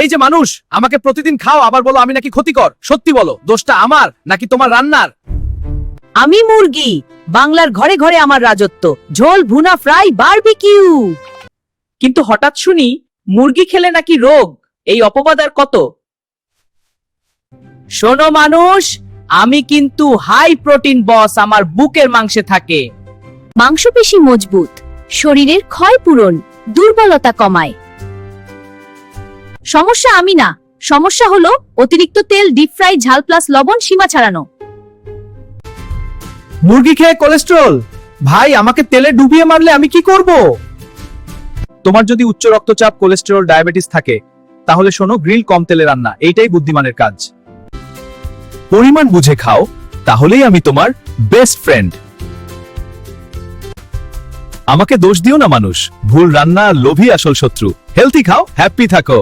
এই যে মানুষ আমাকে প্রতিদিন খাও আবার বলো আমি নাকি ক্ষতিকর। সত্যি বলো, দোষটা আমার নাকি তোমার রান্নার? আমি মুরগি, বাংলার ঘরে ঘরে আমার রাজত্ব। ঝোল, ভুনা, ফ্রাই, বারবিকিউ। কিন্তু হঠাৎ শুনি মুরগি খেলে নাকি রোগ। এই অপবাদ আর কত? শোনো মানুষ, আমি কিন্তু হাই প্রোটিন বস, আমার বুকের মাংসে থাকে। মাংসপেশি মজবুত, শরীরের ক্ষয় পূরণ, দুর্বলতা কমায়। সমস্যা আমি না, সমস্যা হলো অতিরিক্ত তেল, ডিপ ফ্রাই, ঝাল প্লাস লবণ সীমা ছাড়ানো। মুরগি খেয়ে কোলেস্টেরল? ভাই আমাকে তেলে ডুবিয়ে মারলে আমি কি করব? তোমার যদি উচ্চ রক্তচাপ, কোলেস্টেরল, ডায়াবেটিস থাকে তাহলে শোনো, গ্রিল কম তেলে রান্না, এইটাই বুদ্ধিমানের কাজ। পরিমাণ বুঝে খাও, তাহলেই আমি তোমার বেস্ট ফ্রেন্ড। আমাকে দোষ দিও না মানুষ, ভুল রান্না আর লোভী আসল শত্রু। হেলথি খাও, হ্যাপি থাকো।